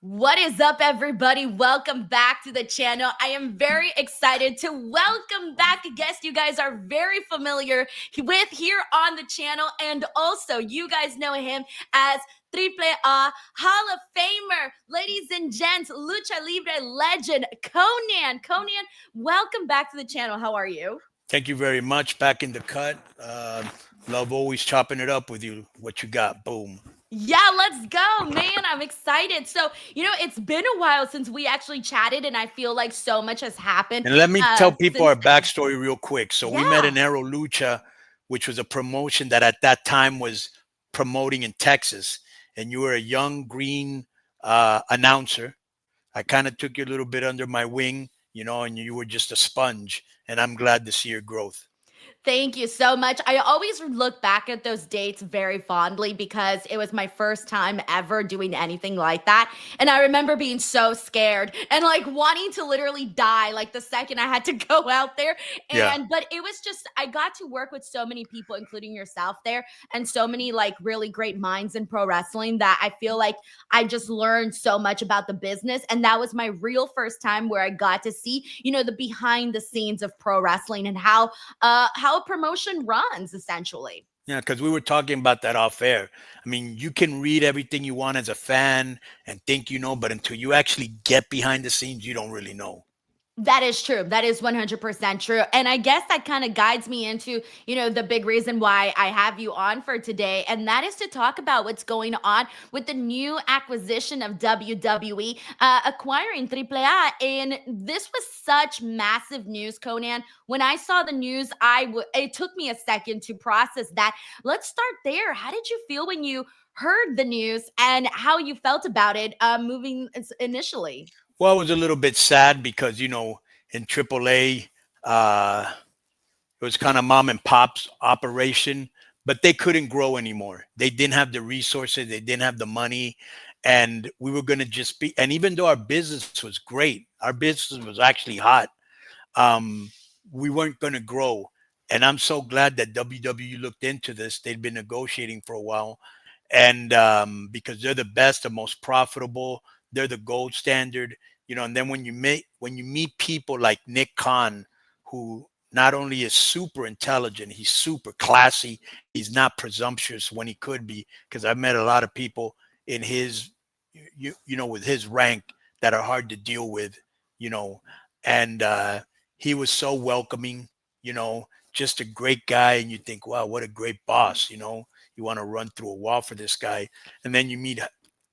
What is up, everybody? Welcome back to the channel. I am very excited to welcome back a guest you guys are very familiar with here on the channel. And also, you guys know him as AAA Hall of Famer, ladies and gents, Lucha Libre legend, Konnan. Konnan, welcome back to the channel. How are you? Thank you very much. Back in the cut. Love always chopping it up with you. What you got? Boom. Yeah, let's go, man. I'm excited. So, it's been a while since we actually chatted, and I feel like so much has happened And let me tell people since our then. backstory real quick. So we met Yeah. in Aero Lucha, which was a promotion that at that time was promoting in Texas. And you were a young green announcer. I kind of took you a little bit under my wing, and you were just a sponge. And I'm glad to see your growth. Thank you so much. I always look back at those dates very fondly because it was my first time ever doing anything like that. And I remember being so scared and like wanting to literally die like the second I had to go out there. Yeah. But it was just, I got to work with so many people, including yourself there, and so many like really great minds in pro wrestling that I feel like I just learned so much about the business. And that was my real first time where I got to see, the behind the scenes of pro wrestling and how a promotion runs essentially. Yeah, because we were talking about that off air. I mean, you can read everything you want as a fan and think you know, but until you actually get behind the scenes, you don't really know. That is true. That is 100% true. And I guess that kind of guides me into, the big reason why I have you on for today. And that is to talk about what's going on with the new acquisition of WWE acquiring AAA. And this was such massive news, Konnan. When I saw the news, it took me a second to process that. Let's start there. How did you feel when you heard the news and how you felt about it moving initially? Well, it was a little bit sad because, in AAA, it was kind of mom and pop's operation, but they couldn't grow anymore. They didn't have the resources, they didn't have the money, and we were going to just be. And even though our business was great, our business was actually hot. Um, we weren't going to grow, and I'm so glad that WWE looked into this. They'd been negotiating for a while, and because they're the best, the most profitable, they're the gold standard, And then when you meet people like Nick Khan, who not only is super intelligent, he's super classy. He's not presumptuous when he could be, because I've met a lot of people in his, with his rank that are hard to deal with, you know, and he was so welcoming, just a great guy, and you think, wow, what a great boss. You want to run through a wall for this guy. And then you meet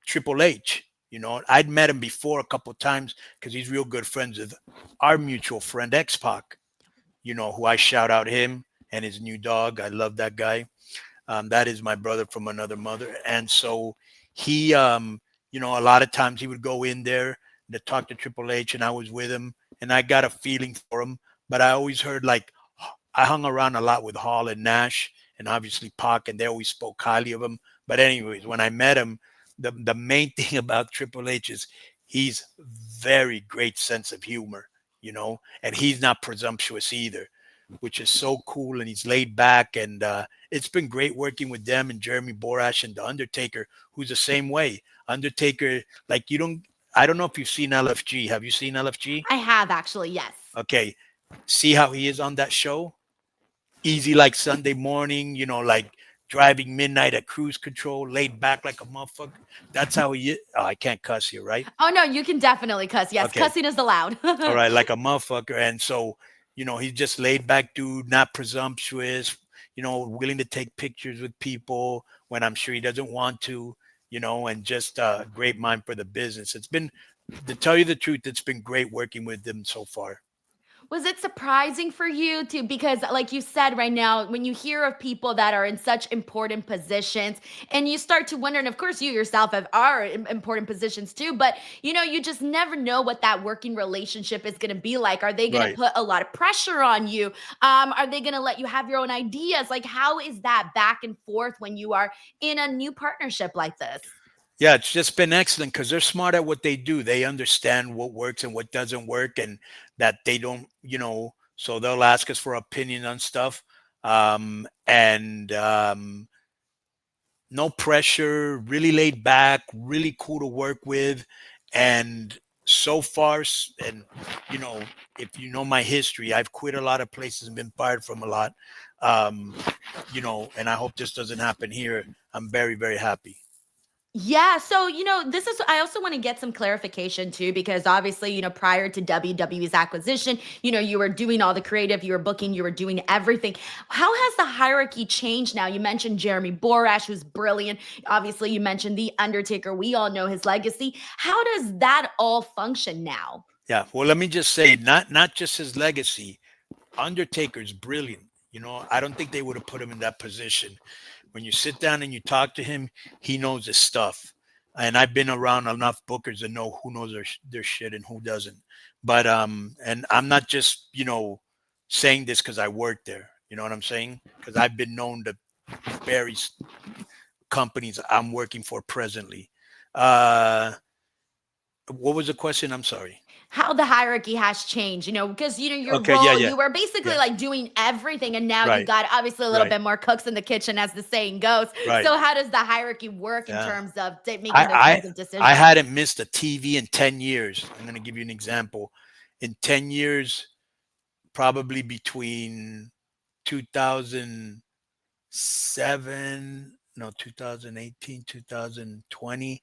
Triple H. I'd met him before a couple times because he's real good friends with our mutual friend X Pac, who I shout out him and his new dog. I love that guy. That is my brother from another mother. And so he, a lot of times he would go in there to talk to Triple H, and I was with him, and I got a feeling for him. But I always heard, like, I hung around a lot with Hall and Nash, and obviously Pac, and they always spoke highly of him. But anyways, when I met him, the main thing about Triple H is he's very great sense of humor, and he's not presumptuous either, which is so cool. And he's laid back, and it's been great working with them and Jeremy Borash and the Undertaker, who's the same way. Undertaker, like I don't know if you've seen LFG. Have you seen LFG? I have actually, yes. Okay, see how he is on that show? Easy like Sunday morning, like driving midnight at cruise control, laid back like a motherfucker. That's how he is. Oh, I can't cuss here, right? Oh no, you can definitely cuss. Yes, Okay. cussing is allowed. All right, like a motherfucker. And so, he's just laid back dude, not presumptuous, willing to take pictures with people when I'm sure he doesn't want to, and just a great mind for the business. It's been, to tell you the truth, it's been great working with them so far. Was it surprising for you to, because like you said right now, when you hear of people that are in such important positions and you start to wonder, and of course you yourself are in important positions too, but you just never know what that working relationship is going to be like. Are they going to Right. put a lot of pressure on you? Are they going to let you have your own ideas? Like, how is that back and forth when you are in a new partnership like this? Yeah, it's just been excellent because they're smart at what they do. They understand what works and what doesn't work, and that they don't, so they'll ask us for opinion on stuff. And no pressure, really laid back, really cool to work with. And so far, and you know, if you know my history, I've quit a lot of places and been fired from a lot. Um, and I hope this doesn't happen here. I'm very, very happy. Yeah, so this is I also want to get some clarification too because obviously, prior to WWE's acquisition, you were doing all the creative, you were booking, you were doing everything. How has the hierarchy changed now? You mentioned Jeremy Borash, who's brilliant. Obviously, you mentioned The Undertaker. We all know his legacy. How does that all function now? Yeah. Well, let me just say, not just his legacy. Undertaker's brilliant. I don't think they would have put him in that position. When you sit down and you talk to him, he knows his stuff. And I've been around enough bookers to know who knows their shit and who doesn't. But and I'm not just saying this because I work there. You know what I'm saying? Because I've been known to bury companies I'm working for presently. Uh, what was the question? I'm sorry. How the hierarchy has changed, because your Okay. Yeah. role, Yeah. you were basically Yeah. like doing everything, and now you Right. got obviously a little Right. bit more cooks in the kitchen, as the saying goes. Right. So, how does the hierarchy work in Yeah. terms of making those I kinds of I decisions? hadn't missed a TV in 10 years. I'm going to give you an example. In 10 years, probably between 2007, no, 2018, 2020,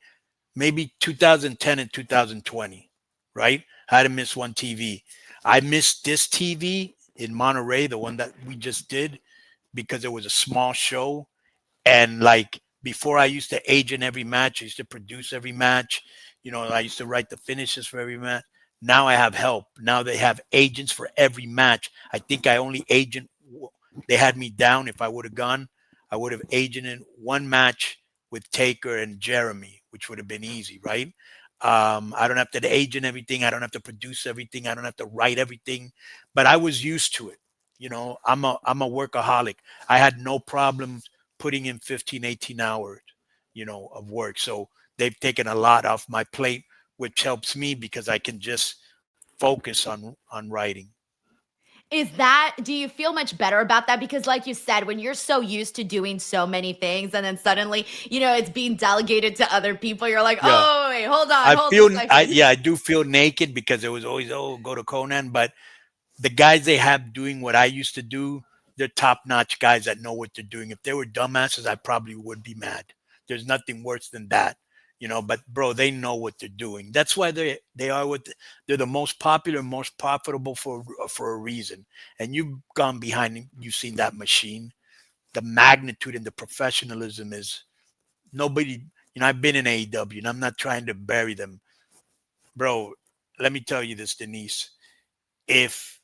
maybe 2010 and 2020, right? I hadn't missed one TV. I missed this TV in Monterey, the one that we just did, because it was a small show. And like before, I used to agent every match. I used to produce every match. I used to write the finishes for every match. Now I have help. Now they have agents for every match. I think I only agent. They had me down. If I would have gone, I would have agented one match with Taker and Jeremy, which would have been easy, right? I don't have to agent everything. I don't have to produce everything. I don't have to write everything. But I was used to it. I'm a workaholic. I had no problem putting in 15, 18 hours, of work. So they've taken a lot off my plate, which helps me because I can just focus on writing. Do you feel much better about that? Because, like you said, when you're so used to doing so many things and then suddenly, it's being delegated to other people, you're like, Yeah. oh, wait, hold a second. I do feel naked because it was always, oh, go to Conan. But the guys they have doing what I used to do, they're top notch guys that know what they're doing. If they were dumbasses, I probably would be mad. There's nothing worse than that, But bro, they know what they're doing. That's why they are what they're the most popular, most profitable for a reason. And you've gone behind, you've seen that machine. The magnitude and the professionalism is nobody. I've been in AEW, and I'm not trying to bury them, bro. Let me tell you this, Denise. If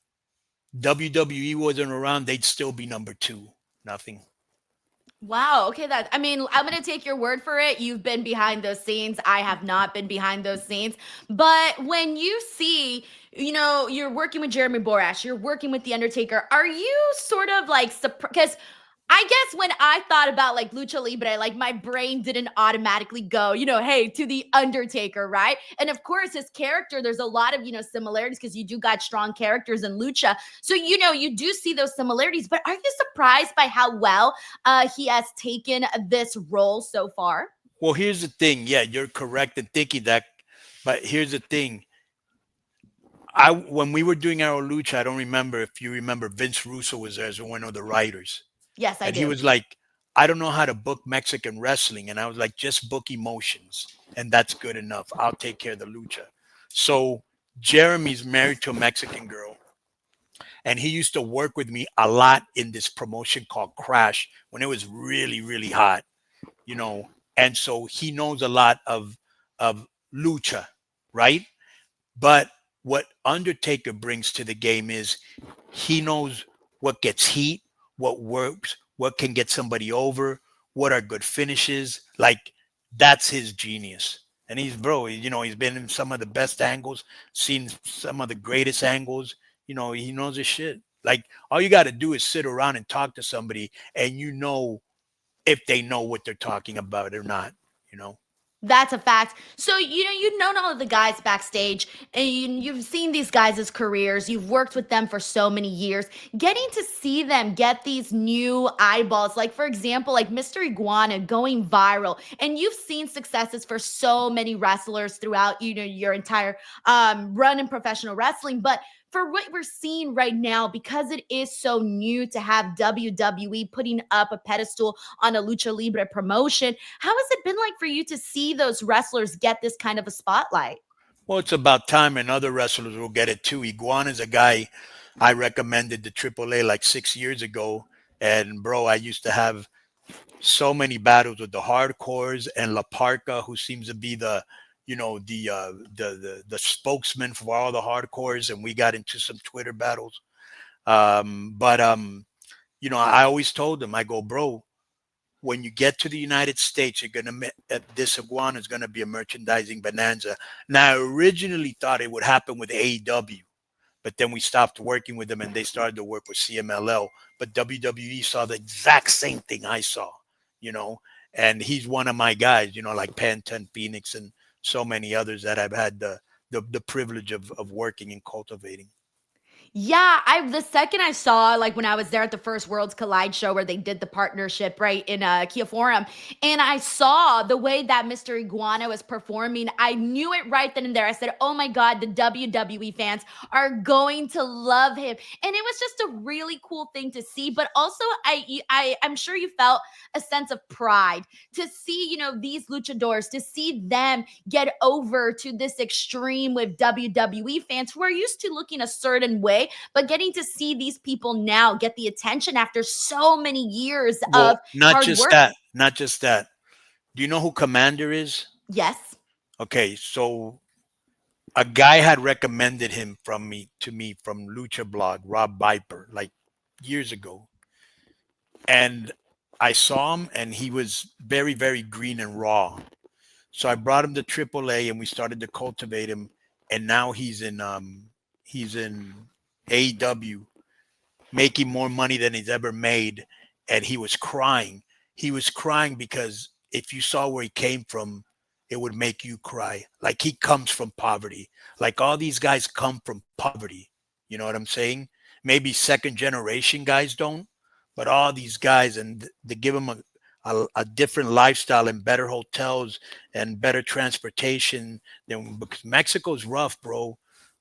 WWE wasn't around, they'd still be number two. Nothing. Wow. Okay. I mean, I'm going to take your word for it. You've been behind those scenes. I have not been behind those scenes. But when you see, you're working with Jeremy Borash, you're working with The Undertaker, are you sort of like, because I guess when I thought about like Lucha Libre, like my brain didn't automatically go, hey, to The Undertaker, right? And of course, his character, there's a lot of, similarities because you do got strong characters in Lucha. So, you do see those similarities, but are you surprised by how well he has taken this role so far? Well, here's the thing. Yeah, you're correct in thinking that. But here's the thing. When we were doing our lucha, I don't remember if you remember Vince Russo was there as one of the writers. Yes, I And he do. was like, I don't know how to book Mexican wrestling. And I was like, just book emotions. And that's good enough. I'll take care of the lucha. So Jeremy's married to a Mexican girl. And he used to work with me a lot in this promotion called Crash when it was really, really hot, you know. And so he knows a lot of lucha, right? But what Undertaker brings to the game is he knows what gets heat, what works, what can get somebody over, what are good finishes. Like that's his genius. And he's been in some of the best angles, seen some of the greatest angles. He knows his shit. Like all you got to do is sit around and talk to somebody, and if they know what they're talking about or not. You know. That's a fact. So, you've known all of the guys backstage and you've seen these guys' careers. You've worked with them for so many years. Getting to see them get these new eyeballs, like, for example, like Mr. Iguana going viral. And you've seen successes for so many wrestlers throughout, your entire run in professional wrestling. But for what we're seeing right now, because it is so new to have WWE putting up a pedestal on a Lucha Libre promotion, how has it been like for you to see those wrestlers get this kind of a spotlight? Well, it's about time, and other wrestlers will get it too. Iguana's a guy I recommended to AAA like 6 years ago. And bro, I used to have so many battles with the hardcores and La Parca, who seems to be the, the spokesman for all the hardcores, and we got into some Twitter battles. But I always told him, I go, bro, when you get to the United States, you're gonna this iguana is gonna be a merchandising bonanza. Now, I originally thought it would happen with AEW, but then we stopped working with them and they started to work with CMLL. But WWE saw the exact same thing I saw, you know, and he's one of my guys, like Panton Phoenix and so many others that I've had the privilege of working and cultivating. Yeah, I the second I saw, like, when I was there at the first Worlds Collide show where they did the partnership right in Kia Forum, and I saw the way that Mr. Iguana was performing, I knew it right then and there. I said, "Oh my God, the WWE fans are going to love him," and it was just a really cool thing to see. But also, I'm sure you felt a sense of pride to see, these luchadors, to see them get over to this extreme with WWE fans who are used to looking a certain way, but getting to see these people now get the attention after so many years of Well, not hard just work. that, not just that. Do you know who Commander is? Yes. Okay, so a guy had recommended him to me from Lucha Blog, Rob Viper, like years ago. And I saw him and he was very, very green and raw. So I brought him to AAA and we started to cultivate him. And now he's in AEW, making more money than he's ever made. And he was crying. He was crying because if you saw where he came from, it would make you cry. Like he comes from poverty. Like all these guys come from poverty. You know what I'm saying? Maybe second generation guys don't, but all these guys, and they give them a different lifestyle and better hotels and better transportation than, because Mexico's rough, bro.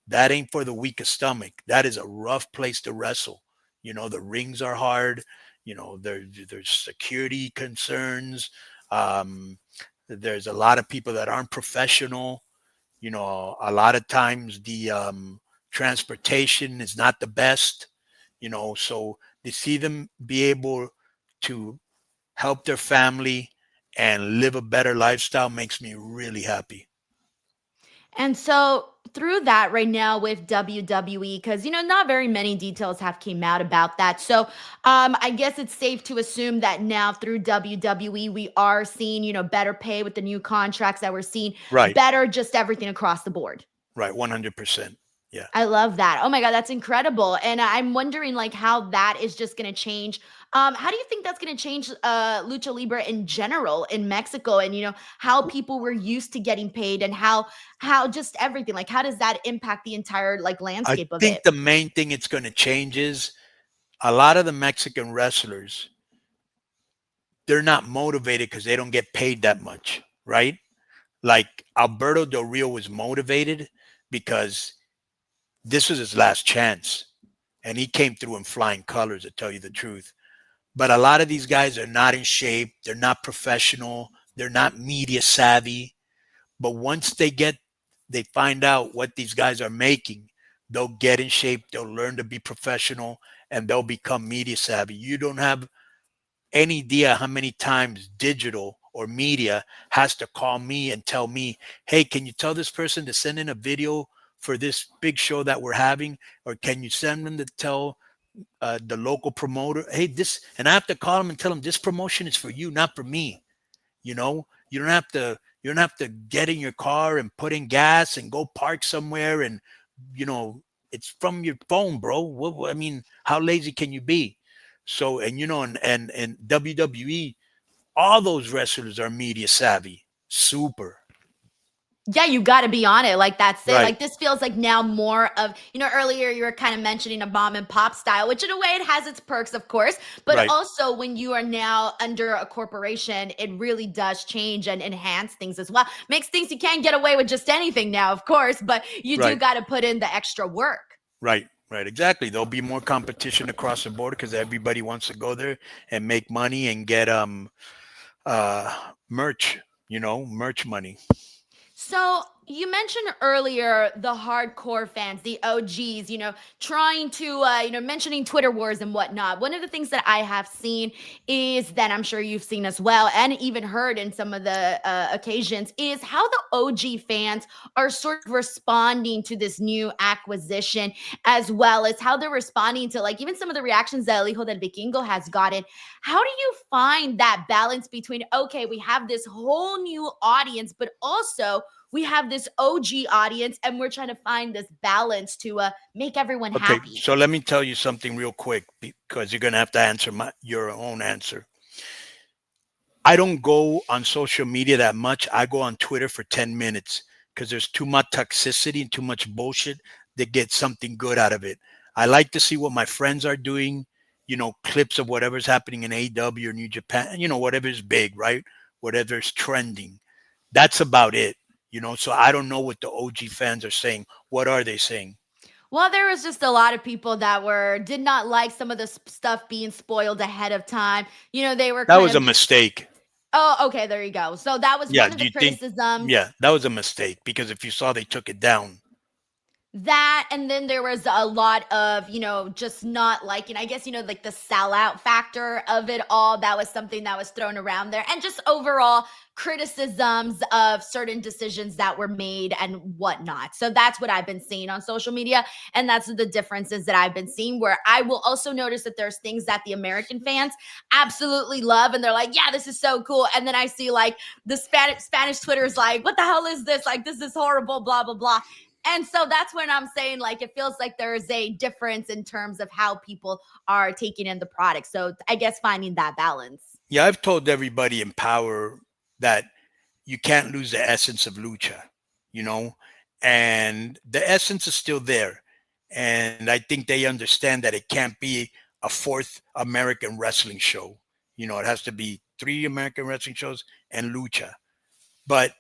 That ain't for the weakest stomach. That is a rough place to wrestle. The rings are hard. There's security concerns. Um, there's a lot of people that aren't professional. A lot of times the transportation is not the best. So to see them be able to help their family and live a better lifestyle makes me really happy. And so through that right now with WWE, because not very many details have came out about that. So I guess it's safe to assume that now through WWE we are seeing better pay with the new contracts that we're seeing, Right, better just everything across the board. right, 100%. Yeah. I love that. Oh my God, that's incredible. And I'm wondering like how that is just going to change. How do you think that's going to change Lucha Libre in general in Mexico, and how people were used to getting paid, and how just everything, like how does that impact the entire like I landscape of think it? the main thing it's going to change is a lot of the Mexican wrestlers, they're not motivated because they don't get paid that much, right? Like Alberto Del Rio was motivated because this was his last chance. And he came through in flying colors, to tell you the truth. But a lot of these guys are not in shape. They're not professional. They're not media savvy. But once they find out what these guys are making, they'll get in shape. They'll learn to be professional and they'll become media savvy. You don't have any idea how many times digital or media has to call me and tell me, hey, can you tell this person to send in a video for this big show that we're having? Or can you send them to tell the local promoter, hey, this, and I have to call them and tell them this promotion is for you, not for me. You don't have to get in your car and put in gas and go park somewhere, and you know it's from your phone, bro. I mean, how lazy can you be? So, and WWE, all those wrestlers are media savvy. Super. Yeah, you got to be on it. Like that's it. Right. Like this feels like now more of, earlier you were kind of mentioning a mom and pop style, which in a way it has its perks, of course. But Right. also when you are now under a corporation, it really does change and enhance things as well. Makes things you can't get away with just anything now, of course, but you do Right. got to put in the extra work. Right. Right. Exactly. There'll be more competition across the board because everybody wants to go there and make money and get merch, merch money. So you mentioned earlier the hardcore fans, the OGs, trying to, mentioning Twitter wars and whatnot. One of the things that I have seen is that I'm sure you've seen as well, and even heard in some of the occasions, is how the OG fans are sort of responding to this new acquisition, as well as how they're responding to like even some of the reactions that El Hijo del Vikingo has gotten. How do you find that balance between, okay, we have this whole new audience, but also we have this OG audience and we're trying to find this balance to make everyone Okay. happy? So let me tell you something real quick because you're going to have to answer your own answer. I don't go on social media that much. I go on Twitter for 10 minutes because there's too much toxicity and too much bullshit to get something good out of it. I like to see what my friends are doing, clips of whatever's happening in AEW or New Japan, whatever's big, right? Whatever's trending. That's about it. So I don't know what the OG fans are saying. What are they saying? Well, there was just a lot of people that did not like some of the stuff being spoiled ahead of time. They were That kind was of a mistake. Oh, okay, there you go. So that was Yeah. one of Do the you think? criticisms. Yeah, that was a mistake because if you saw they took it down. That, and then there was a lot of, just not liking, I guess, like the sellout factor of it all. That was something that was thrown around there. And just overall criticisms of certain decisions that were made and whatnot. So that's what I've been seeing on social media. And that's the differences that I've been seeing, where I will also notice that there's things that the American fans absolutely love. And they're like, yeah, this is so cool. And then I see like the Spanish Twitter is like, what the hell is this? Like, this is horrible, blah, blah, blah. And so that's when I'm saying, like, it feels like there's a difference in terms of how people are taking in the product. So I guess finding that balance. Yeah, I've told everybody in power that you can't lose the essence of lucha, you know, and the essence is still there. And I think they understand that it can't be a fourth American wrestling show. It has to be three American wrestling shows and lucha. But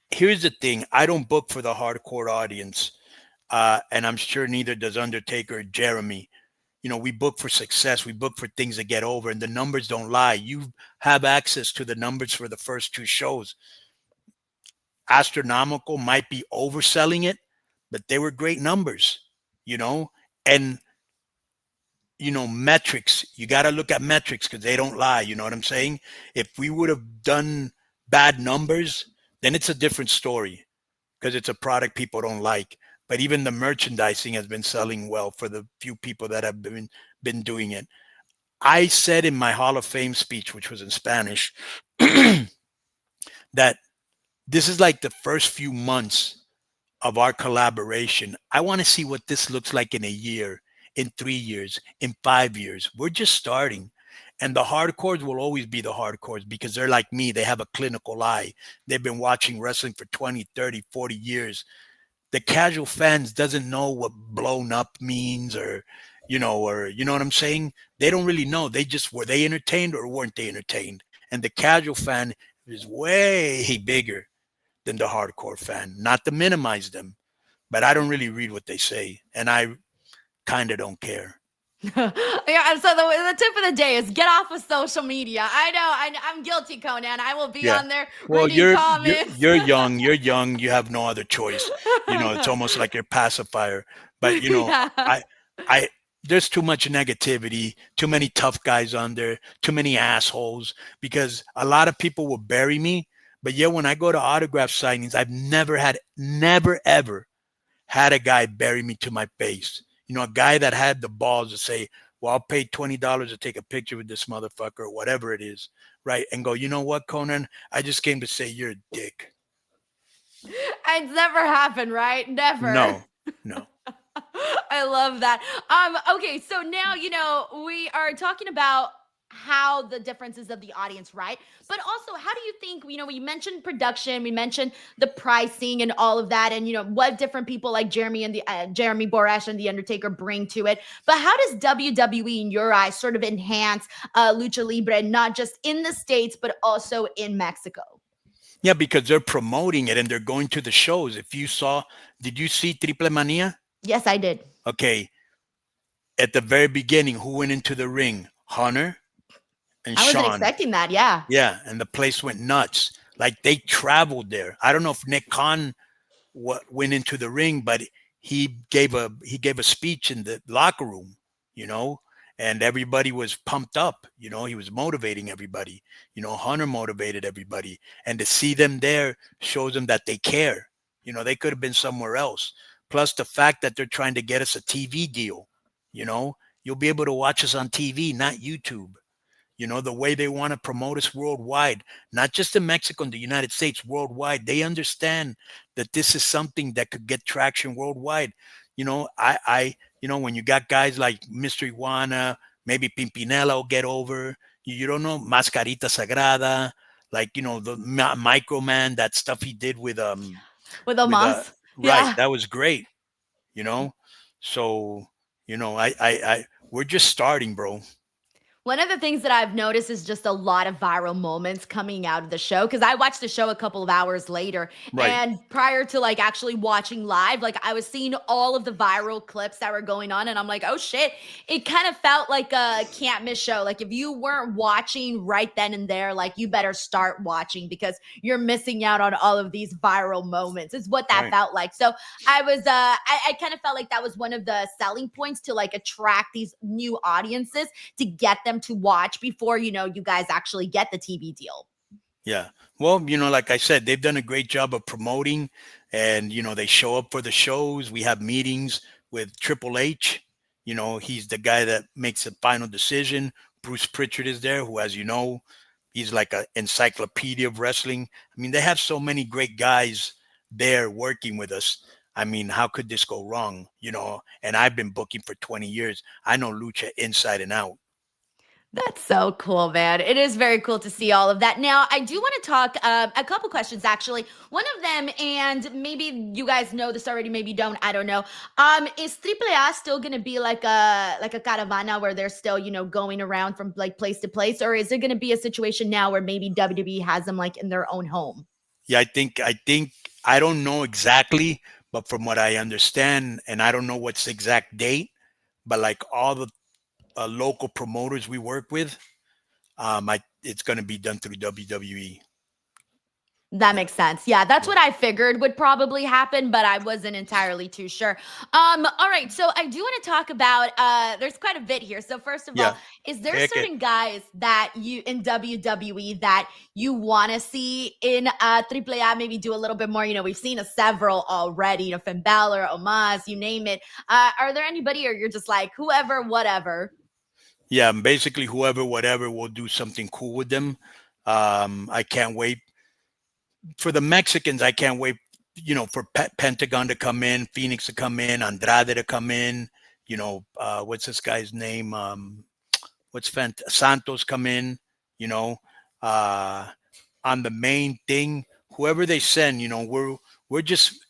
here's the thing: I don't book for the hardcore audience, and I'm sure neither does Undertaker or Jeremy. We book for success. We book for things that get over, and the numbers don't lie. You have access to the numbers for the first two shows. Astronomical, might be overselling it, but they were great numbers, you know, and metrics. You got to look at metrics because they don't lie. You know what I'm saying? If we would have done bad numbers, then it's a different story because it's a product people don't like. But even the merchandising has been selling well for the few people that have been doing it. I said in my Hall of Fame speech, which was in Spanish, that this is like the first few months of our collaboration. I want to see what this looks like in a year, in 3 years, in 5 years. We're just starting. And the hardcores will always be the hardcores because they're like me. They have a clinical eye. They've been watching wrestling for 20, 30, 40 years. The casual fans doesn't know what blown up means or you know what I'm saying? They don't really know. They just were they entertained or weren't they entertained? And the casual fan is way bigger than the hardcore fan. Not to minimize them, but I don't really read what they say, and I kind of don't care. Yeah, and so the tip of the day is get off of social media. I know, I'm guilty, Konnan. I will be Yeah. on there Well, reading you're comments. you're young. You're young. You have no other choice. It's almost like your pacifier. But Yeah. I I there's too much negativity, too many tough guys on there, too many assholes. Because a lot of people will bury me, but yet when I go to autograph signings, I've never ever had a guy bury me to my face. A guy that had the balls to say, well, I'll pay $20 to take a picture with this motherfucker or whatever it is, right? And go, you know what, Konnan? I just came to say you're a dick. It's never happened, right? Never. No, no. I love that. Okay, so now we are talking about how the differences of the audience, right? But also, how do you think, we mentioned production, we mentioned the pricing and all of that, and what different people like Jeremy Borash and the Undertaker bring to it. But how does WWE, in your eyes, sort of enhance Lucha Libre, not just in the States, but also in Mexico? Yeah, because they're promoting it and they're going to the shows. If you saw, did you see Triple Mania? Yes, I did. Okay, at the very beginning, who went into the ring? Hunter and I wasn't Sean. expecting that. Yeah. Yeah, and the place went nuts. Like they traveled there. I don't know if Nick Khan went into the ring, but he gave a speech in the locker room, you know, and everybody was pumped up. He was motivating everybody. Hunter motivated everybody, and to see them there shows them that they care. They could have been somewhere else. Plus the fact that they're trying to get us a TV deal. You know, you'll be able to watch us on TV, not YouTube. The way they want to promote us worldwide, not just in Mexico and the United States, worldwide. They understand that this is something that could get traction worldwide. When you got guys like Mr. Iguana, maybe Pimpinella will get over. You don't know Mascarita Sagrada, like the Microman, that stuff he did With with Omas. right, Yeah. that was great. You know, so I we're just starting, bro. One of the things that I've noticed is just a lot of viral moments coming out of the show, because I watched the show a couple of hours later. Right, And prior to like actually watching live, like I was seeing all of the viral clips that were going on, and I'm like, oh shit, it kind of felt like a can't miss show. Like if you weren't watching right then and there, like you better start watching, because you're missing out on all of these viral moments. Is what that right. felt like. So I kind of felt like that was one of the selling points to like attract these new audiences, to get them to watch before you guys actually get the TV deal. Yeah. Well, like I said, they've done a great job of promoting, and they show up for the shows. We have meetings with Triple H. He's the guy that makes the final decision. Bruce Pritchard is there, who, as you know, he's like an encyclopedia of wrestling. I mean, they have so many great guys there working with us. I mean, how could this go wrong? And I've been booking for 20 years. I know Lucha inside and out. That's so cool, man. It is very cool to see all of that. Now, I do want to talk a couple questions, actually. One of them, and maybe you guys know this already, maybe you don't. I don't know. Is AAA still going to be like a caravana where they're still, going around from like place to place, or is it going to be a situation now where maybe WWE has them like in their own home? Yeah, I think I don't know exactly, but from what I understand, and I don't know what's the exact date, but like all the local promoters we work with, it's going to be done through WWE. That Yeah, makes sense. Yeah, that's yeah, what I figured would probably happen, but I wasn't entirely too sure. All right, so I do want to talk about there's quite a bit here. So first of all, yeah. is there Heck it. certain guys that you in WWE that you want to see in AAA maybe do a little bit more? We've seen a several already, Finn Balor, Omos, you name it. Are there anybody, or you're just like whoever, whatever? Yeah, basically whoever, whatever, will do something cool with them. I can't wait for the Mexicans. I can't wait, for Pentagon to come in, Phoenix to come in, Andrade to come in. What's this guy's name? Santos come in. You know, uh, on the main thing, whoever they send, we're just,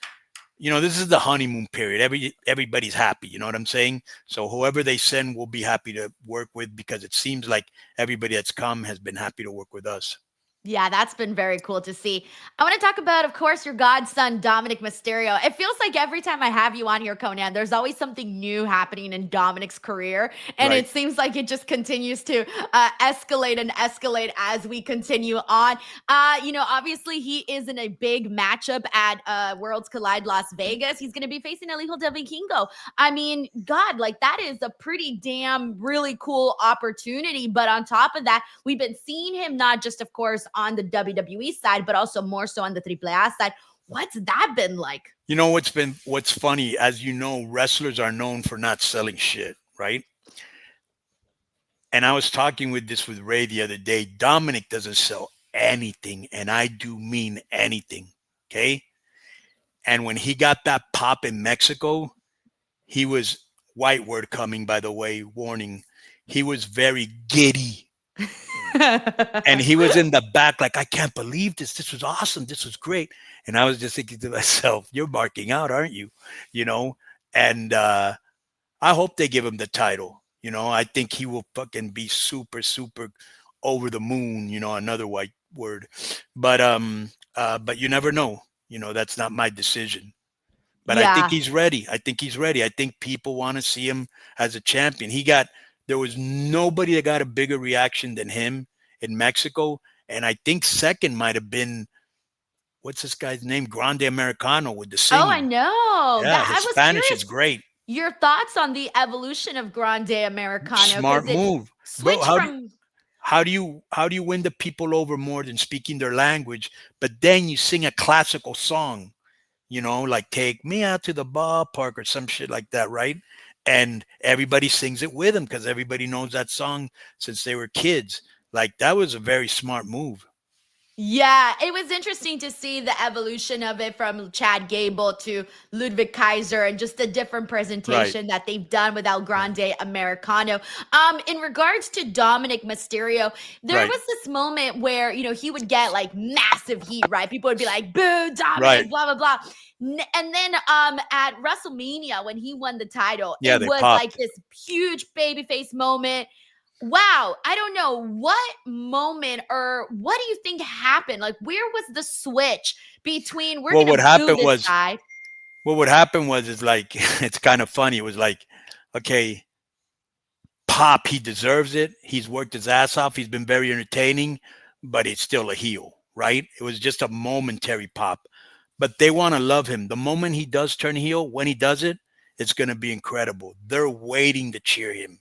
this is the honeymoon period. Everybody's happy. You know what I'm saying? So whoever they send, we'll be happy to work with, because it seems like everybody that's come has been happy to work with us. Yeah, that's been very cool to see. I want to talk about, of course, your godson, Dominic Mysterio. It feels like every time I have you on here, Conan, there's always something new happening in Dominic's career. And Right. it seems like it just continues to escalate and escalate as we continue on. Obviously, he is in a big matchup at Worlds Collide Las Vegas. He's going to be facing El Hijo del Vikingo. I mean, God, like that is a pretty damn really cool opportunity. But on top of that, we've been seeing him not just, of course, on the WWE side, but also more so on the AAA side. What's that been like? What's funny, as you know, wrestlers are known for not selling shit, right? And I was talking with Ray the other day. Dominic doesn't sell anything, and I do mean anything. Okay. And when he got that pop in Mexico, he was, white word coming, by the way, warning. He was very giddy. And he was in the back, like, I can't believe this. This was awesome. This was great. And I was just thinking to myself, you're marking out, aren't you? You know, and I hope they give him the title. I think he will fucking be super, super over the moon. Another white word, but you never know. That's not my decision. But I think Yeah. he's ready. I think he's ready. I think people want to see him as a champion. There was nobody that got a bigger reaction than him in Mexico. And I think second might have been, what's this guy's name? Grande Americano with the Oh, I singing. know. Yeah, That his I was Spanish is curious great. your thoughts on the evolution of Grande Americano Smart because it move. Bro, switched from how do you win the people over more than speaking their language? But then you sing a classical song, like "Take Me Out to the Ballpark" or some shit like that, right? And everybody sings it with him because everybody knows that song since they were kids. Like, that was a very smart move. Yeah, it was interesting to see the evolution of it from Chad Gable to Ludwig Kaiser and just the different Right. presentation that they've done with El Grande Americano. In regards to Dominic Mysterio, there Right. was this moment where, he would get like massive heat, right? People would be like, boo, Right. Dominic, blah, blah, blah. And then at WrestleMania, when he won the title, Yeah, it they was like popped. this huge babyface moment. Wow, I don't know what moment or what do you think happened? Like, where was the switch between we're Well, gonna what boo happened this was guy? what would happen was is like it's kind of funny. It was like, okay, Pop, he deserves it. He's worked his ass off. He's been very entertaining, but it's still a heel, right? It was just a momentary pop. But they want to love him. The moment he does turn heel, when he does it, it's going to be incredible. They're waiting to cheer him.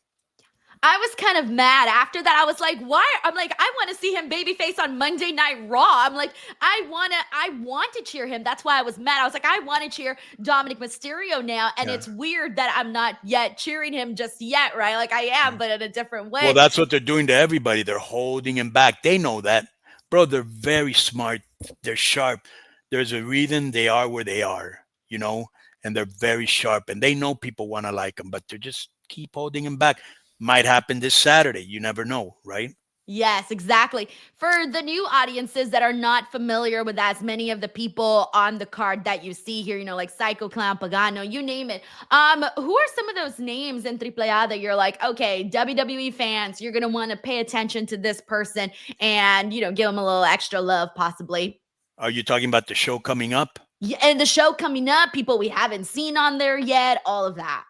I was kind of mad after that. I was like, why? I'm like, I want to see him babyface on Monday Night Raw. I'm like, I want to cheer him. That's why I was mad. I was like, I want to cheer Dominic Mysterio now. And Yeah. it's weird that I'm not yet cheering him just yet, right? Like I am, Yeah. but in a different Well, way. that's what they're doing to everybody. They're holding him back. They know that. Bro, they're very smart. They're sharp. There's a reason they are where they are, and they're very sharp. And they know people want to like them, but they're just keep holding him back. Might happen this Saturday. You never know, right? Yes, exactly. For the new audiences that are not familiar with as many of the people on the card that you see here, like Psycho Clown, Pagano, you name it. Who are some of those names in AAA that you're like, okay, WWE fans, you're gonna want to pay attention to this person and give them a little extra love, possibly. Are you talking about the show coming up? Yeah, and the show coming up, people we haven't seen on there yet, all of that.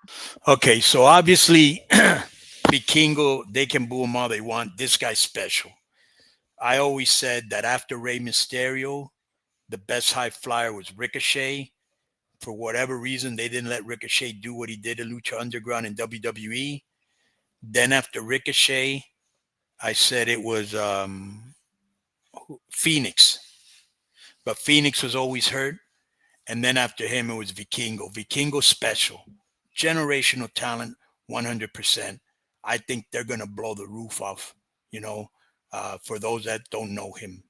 Okay, so obviously, Vikingo, they can boo him all they want. This guy's special. I always said that after Rey Mysterio, the best high flyer was Ricochet. For whatever reason, they didn't let Ricochet do what he did at Lucha Underground in WWE. Then after Ricochet, I said it was Phoenix, but Phoenix was always hurt. And then after him, it was Vikingo. Vikingo special, generational talent, 100%. I think they're gonna blow the roof off. For those that don't know him.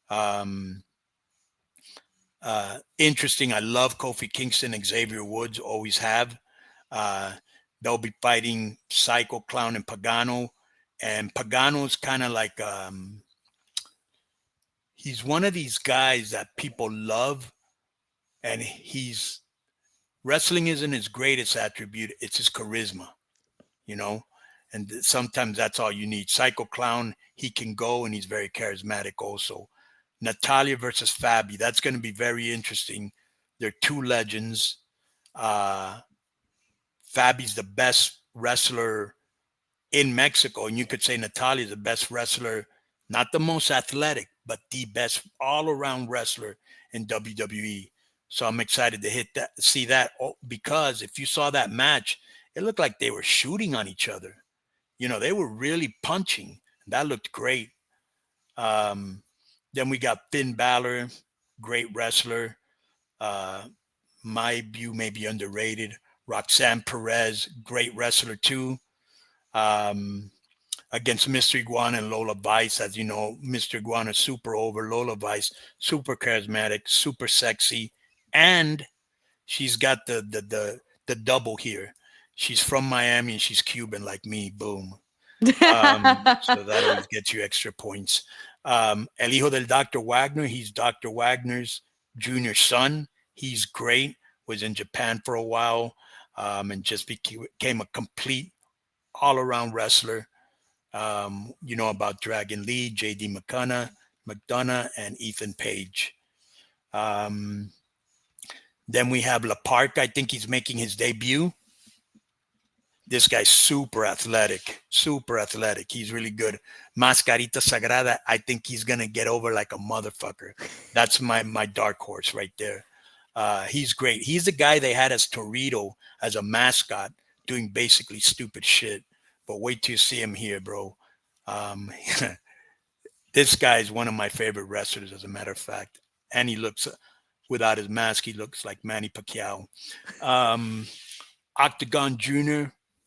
Um, Interesting. I love Kofi Kingston, Xavier Woods, always have. Uh, they'll be fighting Psycho Clown and Pagano. And Pagano's kind of like, he's one of these guys that people love. And wrestling isn't his greatest attribute, it's his charisma, you know? And sometimes that's all you need. Psycho Clown, he can go and he's very charismatic also. Natalia versus Fabi, that's going to be very interesting. They're two legends. Uh, Fabi's the best wrestler in Mexico, and you could say Natalia's the best wrestler, not the most athletic, but the best all-around wrestler in WWE. So I'm excited to see that because if you saw that match, it looked like they were shooting on each other. They were really punching. That looked great. Um, then we got Finn Balor, great wrestler. Uh, my view may be underrated. Roxanne Perez, great wrestler too. Um, Against Mr. Iguana and Lola Vice. As you know, Mr. Iguana super over, Lola Vice super charismatic, super sexy, and she's got the double here. She's from Miami and she's Cuban like me. Boom. So that always gets you extra points. El hijo del Dr. Wagner, he's Dr. Wagner's junior son. He's great. Was in Japan for a while, and just became a complete all-around wrestler. You know about Dragon Lee, J.D. McDonough, and Ethan Page. Um, then we have La Park. I think he's making his debut. This guy's super athletic, super athletic. He's really good. Mascarita Sagrada, I think he's gonna get over like a motherfucker. That's my dark horse right there. He's great. He's the guy they had as Torito as a mascot, doing basically stupid shit. But wait till you see him here, bro. Um, this guy is one of my favorite wrestlers, as a matter of fact. And he looks, without his mask, he looks like Manny Pacquiao. Um, Octagon Jr.,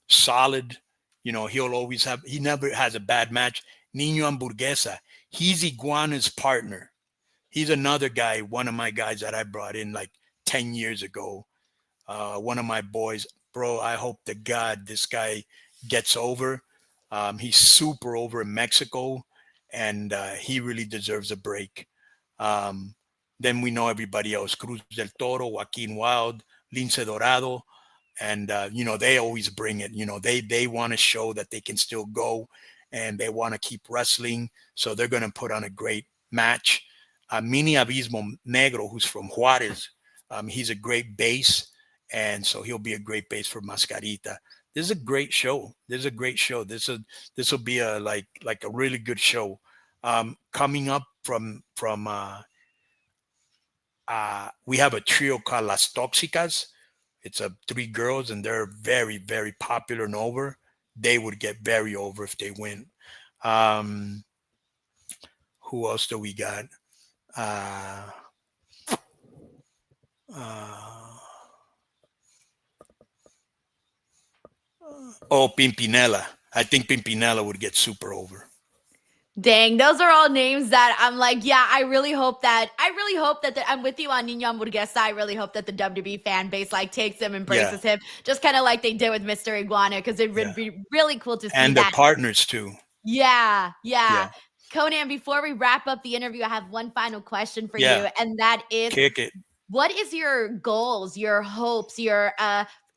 solid. You know, he never has a bad match. Nino Hamburguesa, he's Iguana's partner. He's another guy, one of my guys that I brought in like 10 years ago. One of my boys, bro. I hope to God this guy gets over. He's super over in Mexico, and he really deserves a break. Um, then we know everybody else: Cruz del Toro, Joaquin Wild, Lince Dorado, and you know they always bring it. You know they want to show that they can still go, and they want to keep wrestling, so they're going to put on a great match. Mini Abismo Negro, who's from Juarez, he's a great base, and so he'll be a great base for Mascarita. This is a great show. This is a great show. This will be a like a really good show. Coming up from we have a trio called Las Toxicas. It's a three girls, and they're very very popular and over. They would get very over if they win. Um, who else do we got? Uh, uh, oh, Pimpinella. I think Pimpinella would get super over. Dang, those are all names that I'm like, yeah, I really hope that I'm with you on Nino Hamburguesa. I really hope that the WWE fan base like takes him, Yeah, embraces him, just kind of like they did with Mr. Iguana, because it would yeah, be really cool to see and their that. partners too. Yeah, yeah. Yeah, Conan, before we wrap up the interview, I have one final question for yeah. you, and that is, Kick it. what is your goals, your hopes, your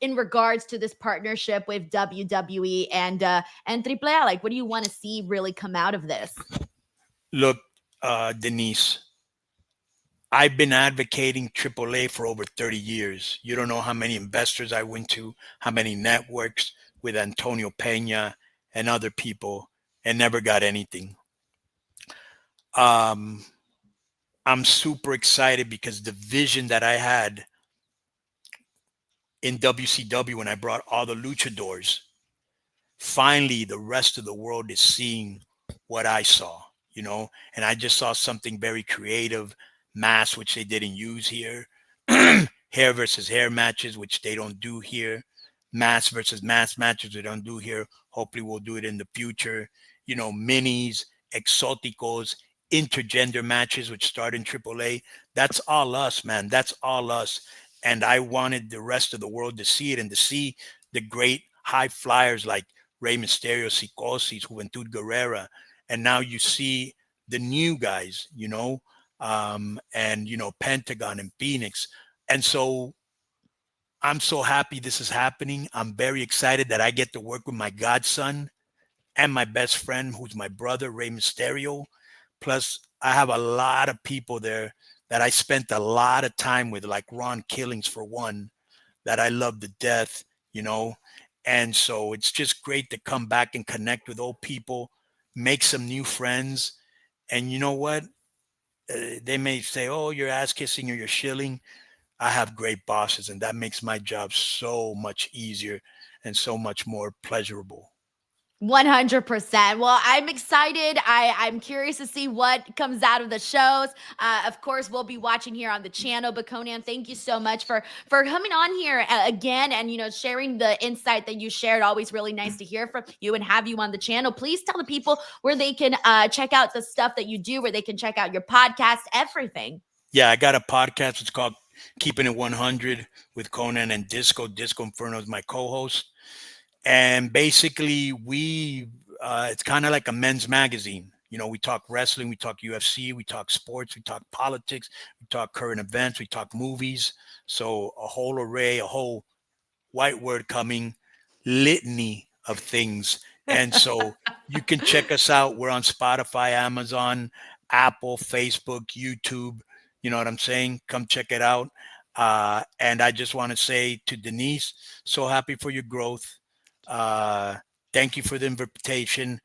in regards to this partnership with WWE and AAA? Like, what do you want to see really come out of this? Look, Denise, I've been advocating AAA for over 30 years. You don't know how many investors I went to, how many networks with Antonio Pena and other people, and never got anything. Um, I'm super excited because the vision that I had in WCW when I brought all the luchadors, finally the rest of the world is seeing what I saw, you know, and I just saw something very creative, mass, which they didn't use here, hair versus hair matches, which they don't do here, mass versus mass matches, we don't do here. Hopefully, we'll do it in the future. You know, minis, exoticos, intergender matches, which start in AAA. That's all us, man. That's all us. And I wanted the rest of the world to see it and to see the great high flyers like Rey Mysterio, Psicosis, Juventud Guerrera, and now you see the new guys, you know, and you know Pentagon and Phoenix, and so I'm so happy this is happening. I'm very excited that I get to work with my godson and my best friend, who's my brother, Rey Mysterio. Plus, I have a lot of people there that I spent a lot of time with, like Ron Killings for one, that I love to death, you know. And so it's just great to come back and connect with old people, make some new friends. And you know what? They may say, oh, you're ass kissing or you're shilling. I have great bosses, and that makes my job so much easier and so much more pleasurable. 100%. Well, I'm excited. I'm curious to see what comes out of the shows. Of course, we'll be watching here on the channel. But Conan, thank you so much for coming on here again, and sharing the insight that you shared. Always really nice to hear from you and have you on the channel. Please tell the people where they can check out the stuff that you do, where they can check out your podcast, everything. Yeah, I got a podcast. It's called Keeping It 100 with Conan and Disco. Disco Inferno is my co-host, and basically we it's kind of like a men's magazine. You know, we talk wrestling, we talk UFC, we talk sports, we talk politics, we talk current events, we talk movies. So a whole array, a whole white word coming, litany of things. And so you can check us out. We're on Spotify, Amazon, Apple, Facebook, YouTube. You know what I'm saying? Come check it out. And I just want to say to Denise, so happy for your growth. Thank you for the invitation,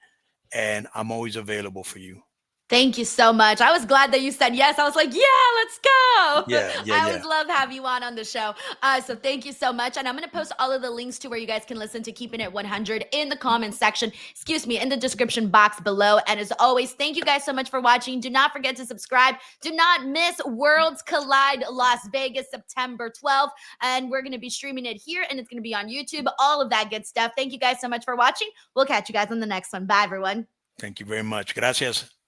and I'm always available for you. Thank you so much. I was glad that you said yes. I was like, yeah, let's go. I always Yeah. love having you on the show. So thank you so much. And I'm going to post all of the links to where you guys can listen to Keeping It 100 in the comments section, in the description box below. And as always, thank you guys so much for watching. Do not forget to subscribe. Do not miss Worlds Collide Las Vegas, September 12th. And we're going to be streaming it here, and it's going to be on YouTube, all of that good stuff. Thank you guys so much for watching. We'll catch you guys on the next one. Bye, everyone. Thank you very much. Gracias.